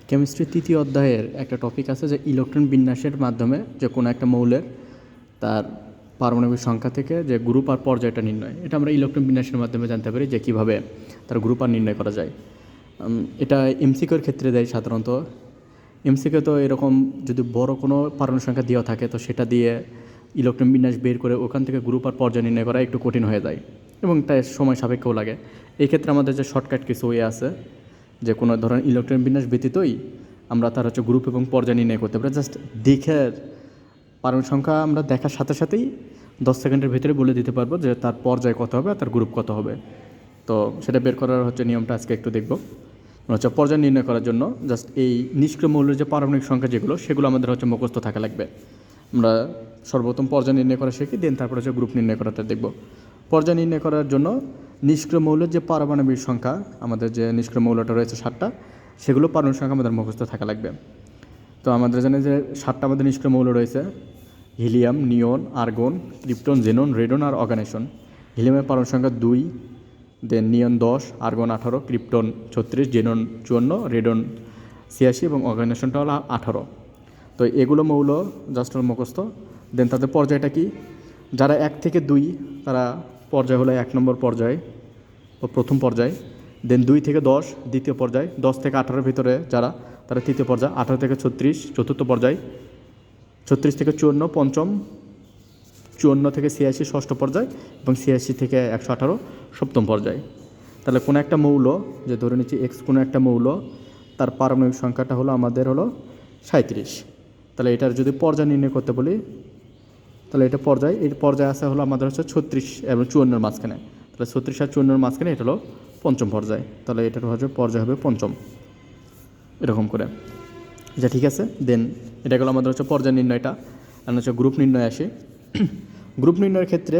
কেমিস্ট্রির তৃতীয় অধ্যায়ের একটা টপিক আছে যে ইলেকট্রন বিন্যাসের মাধ্যমে যে কোনো একটা মৌলের তার পারমাণবিক সংখ্যা থেকে যে গ্রুপ আর পর্যায়টা নির্ণয়, এটা আমরা ইলেকট্রন বিন্যাসের মাধ্যমে জানতে পারি যে কীভাবে তার গ্রুপ আর নির্ণয় করা যায়। এটা এমসিকিউর ক্ষেত্রে দেয় সাধারণত। এমসিকিউ তো এরকম যদি বড় কোনো পারমাণবিক সংখ্যা দেওয়া থাকে তো সেটা দিয়ে ইলেকট্রন বিন্যাস বের করে ওখান থেকে গ্রুপ আর পর্যায় নির্ণয় করা একটু কঠিন হয়ে যায় এবং তাই সময় সাপেক্ষও লাগে। এই ক্ষেত্রে আমাদের যে শর্টকাট কিছু ওয়ে আছে, যে কোনো ধরনের ইলেকট্রন বিন্যাস ব্যতীতই আমরা তার গ্রুপ এবং পর্যায় নির্ণয় করতে পারি। জাস্ট দেখে পারমাণবিক সংখ্যা আমরা দেখার সাথে সাথেই 10 সেকেন্ডের ভিতরে বলে দিতে পারবো যে তার পর্যায় কত হবে আর তার গ্রুপ কত হবে। তো সেটা বের করার নিয়মটা আজকে একটু দেখব। পর্যায় নির্ণয় করার জন্য জাস্ট এই নিষ্ক্রিয় মৌলের যে পারমাণবিক সংখ্যা সেগুলো আমাদের মুখস্থ থাকা লাগবে। আমরা সর্বপ্রথম পর্যায় নির্ণয় করা শিখি, দেন তারপরে গ্রুপ নির্ণয় করাটা দেখব। পর্যায় নির্ণয় করার জন্য নিষ্ক্রিয় মৌলের যে পারমাণবিক সংখ্যা, আমাদের যে নিষ্ক্রিয় মৌলটা রয়েছে 7টা, সেগুলো পারমাণবিক সংখ্যা আমাদের মুখস্থ থাকা লাগবে। তো আমাদের জানি যে 7টা আমাদের নিষ্ক্রিয় মৌল রয়েছে: হিলিয়াম, নিয়ন, আর্গন, ক্রিপ্টন, জেনন, রেডন আর অর্গানেশন। হিলিয়ামের পারমাণবিক সংখ্যা 2, দেন নিয়ন 10, আর্গন 18, ক্রিপ্টন 36, জেনন 54, রেডন 86 এবং অর্গানেশনটা হলো 18। তো এগুলো মৌল জাস্ট মুখস্থ। দেন তাদের পর্যায়টা কি, যারা 1 থেকে 2 তারা পর্যায় হলো 1 নম্বর পর্যায় ও প্রথম পর্যায়। দেন 2 থেকে 10 দ্বিতীয় পর্যায়, 10 থেকে 18-এর ভিতরে যারা তারা তৃতীয় পর্যায়, 18 থেকে 36 চতুর্থ পর্যায়, 36 থেকে 54 পঞ্চম, 54 থেকে 86 ষষ্ঠ পর্যায় এবং 86 থেকে 118 সপ্তম পর্যায়। তাহলে কোনো একটা মৌল, যে ধরে নিচ্ছি এক্স কোনো একটা মৌল, তার পারমাণবিক সংখ্যাটা হলো আমাদের 37। তাহলে এটার যদি পর্যায় নির্ণয় করতে বলি, তাহলে এটা পর্যায়, এই পর্যায় আছে আমাদের 36 এবং 54-এর মাঝখানে। তাহলে 36 আর 54-এর মাঝখানে এটা হলো পঞ্চম পর্যায়। তাহলে এটার পর্যায় হবে পঞ্চম, এরকম করে। আচ্ছা, ঠিক আছে। দেন এটা গেলো আমাদের পর্যায় নির্ণয়টা। আর গ্রুপ নির্ণয় আসে। গ্রুপ নির্ণয়ের ক্ষেত্রে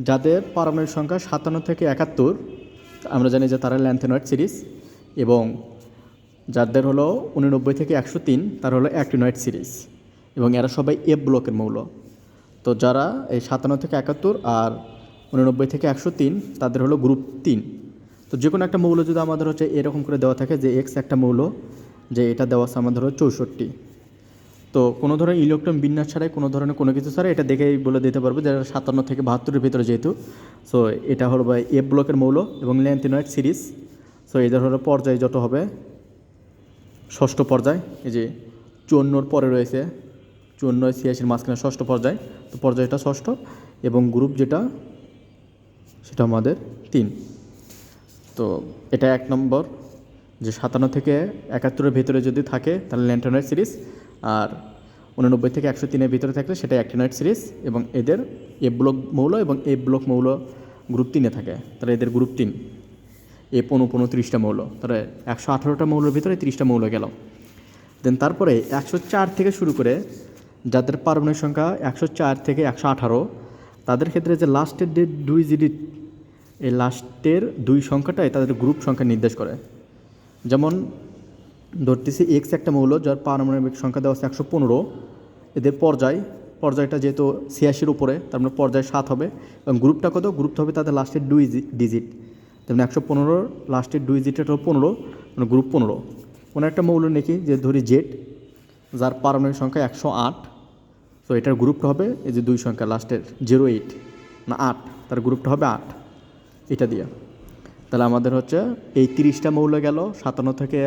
যাদের পারমাণবিক সংখ্যা 57 থেকে 71, আমরা জানি যে তারা ল্যান্থেনয়েড সিরিজ, এবং যাদের 99 থেকে 103 তারা অ্যাক্টিনয়েড সিরিজ, এবং এরা সবাই এফ ব্লকের মৌল। তো যারা এই 57 থেকে 71 আর 99 থেকে 103 তাদের গ্রুপ 3। তো যে কোনো একটা মৌল যদি আমাদের এরকম করে দেওয়া থাকে যে এক্স একটা মৌল, যে এটা দেওয়া আছে আমাদের 64, তো কোনো ধরনের ইলেকট্রন বিন্যাস ছাড়াই, কোনো ধরনের কোনো কিছু ছাড়াই এটা দেখেই বলে দিতে পারবো যে 57 থেকে 72-এর ভিতরে যেহেতু, সো এটা বা এফ ব্লকের মৌল এবং ল্যান্থেনয়েড সিরিজ। সো এদের পর্যায় যত হবে ষষ্ঠ পর্যায়, এই যে 54-এর পরে রয়েছে 54-86-এর মাঝখানে ষষ্ঠ পর্যায়, তো পর্যায়টা ষষ্ঠ, এবং গ্রুপ যেটা সেটা আমাদের 3। তো এটা 1 নম্বর, যে 57 থেকে 71-এর ভিতরে যদি থাকে তাহলে ল্যান্থেনয়েড সিরিজ, আর 99 থেকে 103-এর ভিতরে থাকলে সেটা অ্যাক্টিনয়েড সিরিজ, এবং এদের এফ ব্লক মৌল এবং এফ ব্লক মৌল গ্রুপ 3-এ থাকে। তাহলে এদের গ্রুপ 3, এ 30টা মৌল, তাহলে 118টা মৌলের ভিতরে 30টা মৌল গেল। দেন তারপরে 104 থেকে শুরু করে যাদের পারমাণবিক সংখ্যা 104 থেকে 118, তাদের ক্ষেত্রে যে লাস্টের 2 ডিজিট, এই লাস্টের 2 সংখ্যাটাই তাদের গ্রুপ সংখ্যা নির্দেশ করে। যেমন ধরতেছি এক্স একটা মৌল যার পারমাণবিক সংখ্যা দেওয়া আছে 115, এদের পর্যায়টা যেহেতু 86-এর উপরে, তার মানে পর্যায় 7 হবে, এবং গ্রুপটা কত, গ্রুপটা হবে তাদের লাস্টের 2 ডিজিট। তেমনি 115 লাস্টের 2 ডিজিট 15, মানে গ্রুপ 15। কোনো একটা মৌল নাকি যে ধরি জেড, যার পারমাণবিক সংখ্যা 108, তো এটার গ্রুপটা হবে এই যে 2 সংখ্যা লাস্টের 08 না 8, তার গ্রুপটা হবে 8, এটা দিয়ে। তাহলে আমাদের এই 30টা মৌল গেল 57 থেকে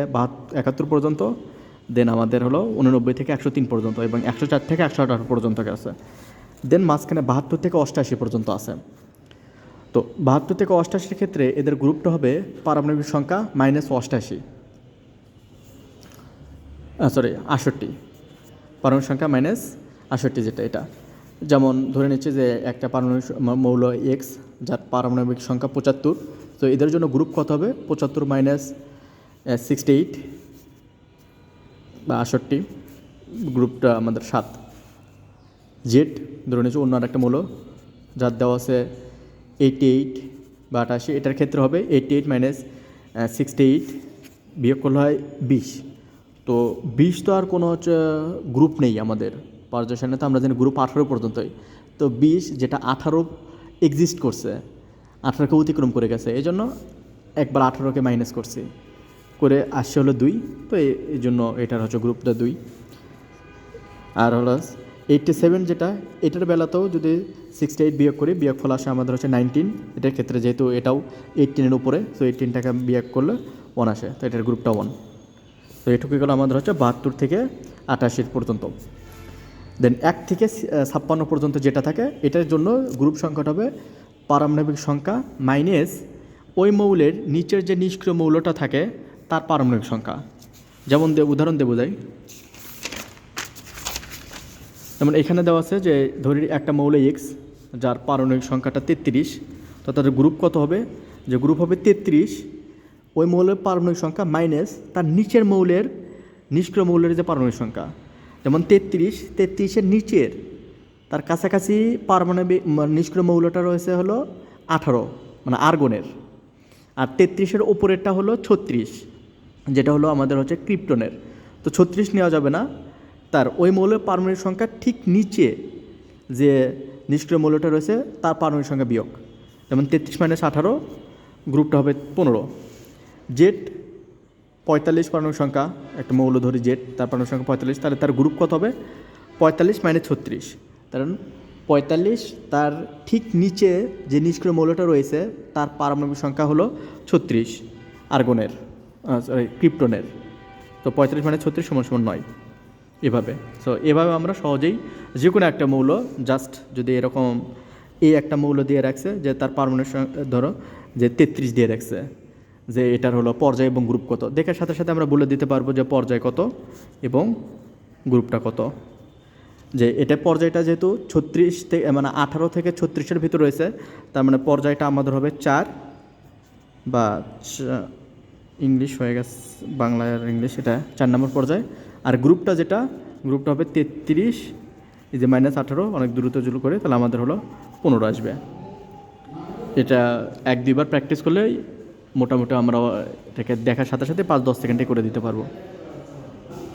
71 পর্যন্ত। দেন আমাদের 99 থেকে 103 পর্যন্ত, এবং 104 থেকে 118 পর্যন্ত গেছে। দেন মাঝখানে 72 থেকে 88 পর্যন্ত আছে। তো 72 থেকে 88-এর ক্ষেত্রে এদের গ্রুপটা হবে পারমাণবিক সংখ্যা -88, 68, পারমাণবিক সংখ্যা -68, যেটা এটা। যেমন ধরে নিচ্ছে যে একটা পারমাণবিক মৌল এক্স যার পারমাণবিক সংখ্যা 75, তো এদের জন্য গ্রুপ কত হবে, 75 - 68 বা 68, গ্রুপটা আমাদের 7। জেড ধরে নিচ্ছে অন্য আরেকটা মৌল যার দেওয়া আছে 88 বা 88, এটার ক্ষেত্রে হবে 88 - 68 বিয়োগ করলে হয় 20। তো 20 তো আর কোনো গ্রুপ নেই আমাদের পর্যায় সারণীতে, আমরা জানি গ্রুপ 18 পর্যন্তই। তো 20 যেটা 18 এক্সিস্ট করছে, 18কে অতিক্রম করে গেছে, এই জন্য একবার 18কে মাইনাস করছি। করে আসছে হলো 2, তো এই জন্য এটার হচ্ছে গ্রুপটা 2। আর হলো 87 যেটা, এটার বেলাতেও যদি 68 বিয়োগ করি, বিয়োগফল আসে আমাদের হচ্ছে 19। এটার ক্ষেত্রে যেহেতু এটাও 18-এর উপরে, তো 18 টাকা বিয়োগ করলে 1 আসে, তো এটার গ্রুপটা 1। তো এটুকুই গেলো আমাদের হচ্ছে 72 থেকে 88 পর্যন্ত। দেন 1 থেকে 56 পর্যন্ত যেটা থাকে, এটার জন্য গ্রুপ সংখ্যাটা হবে পারমাণবিক সংখ্যা মাইনাস ওই মৌলের নিচের যে নিষ্ক্রিয় মৌলটা থাকে তার পারমাণবিক সংখ্যা। যেমন উদাহরণ দেবো যাই, যেমন এখানে দেওয়া আছে যে ধরি একটা মৌল এক্স যার পারমাণবিক সংখ্যাটা 33, তো তাদের গ্রুপ কত হবে, যে গ্রুপ হবে 33 ওই মৌলের পারমাণবিক সংখ্যা মাইনাস তার নিচের মৌলের নিষ্ক্রিয় মৌলের যে পারমাণবিক সংখ্যা। যেমন 33-এর নিচের তার কাছাকাছি পারমাণবিক নিষ্ক্রিয় মৌলটা রয়েছে হলো 18, মানে আর্গনের। আর 33-এর ওপরেরটা হলো 36, যেটা হলো আমাদের হচ্ছে ক্রিপ্টনের। তো 36 নেওয়া যাবে না, তার ওই মৌলের পারমাণবিক সংখ্যা ঠিক নিচে যে নিষ্ক্রিয় মৌলটা রয়েছে তার পারমাণবিক সংখ্যা বিয়োগ। যেমন 33 - 18, গ্রুপটা হবে 15। জেড 45 পারমাণবিক সংখ্যা, একটা মৌল ধরি জেড, তার পারমাণবিক সংখ্যা 45, তাহলে তার গ্রুপ কত হবে 45 - 36, কারণ 45 তার ঠিক নিচে যে নিষ্ক্রিয় মৌলটা রয়েছে তার পারমাণবিক সংখ্যা হলো 36 আর্গনের, ক্রিপ্টনের। তো 45 - 36 = 9, এভাবে। সো এভাবে আমরা সহজেই যে কোনো একটা মৌল, জাস্ট যদি এরকম একটা মৌল দিয়ে রাখছে যে তার পারমাণবিক সংখ্যা ধরো যে 33 দিয়ে রাখছে, যে এটার হলো পর্যায় এবং গ্রুপ কত, দেখার সাথে সাথে আমরা বলে দিতে পারবো যে পর্যায় কত এবং গ্রুপটা কত। যে এটা পর্যায়টা যেহেতু 36 থেকে মানে 18 থেকে 36-এর ভিতর রয়েছে, তার মানে পর্যায়টা আমাদের হবে 4 বা ইংলিশ হয়ে গেছে, বাংলা আর ইংলিশ, এটা 4 নম্বর পর্যায়। আর গ্রুপটা যেটা, গ্রুপটা হবে 33 এই যে -18 অনেক দ্রুত জুলু করে, তাহলে আমাদের হলো 15 আসবে। এটা 1-2 বার প্র্যাকটিস করলেই মোটামুটি আমরা এটাকে দেখার সাথে সাথে 5-10 সেকেন্ডে করে দিতে পারবো।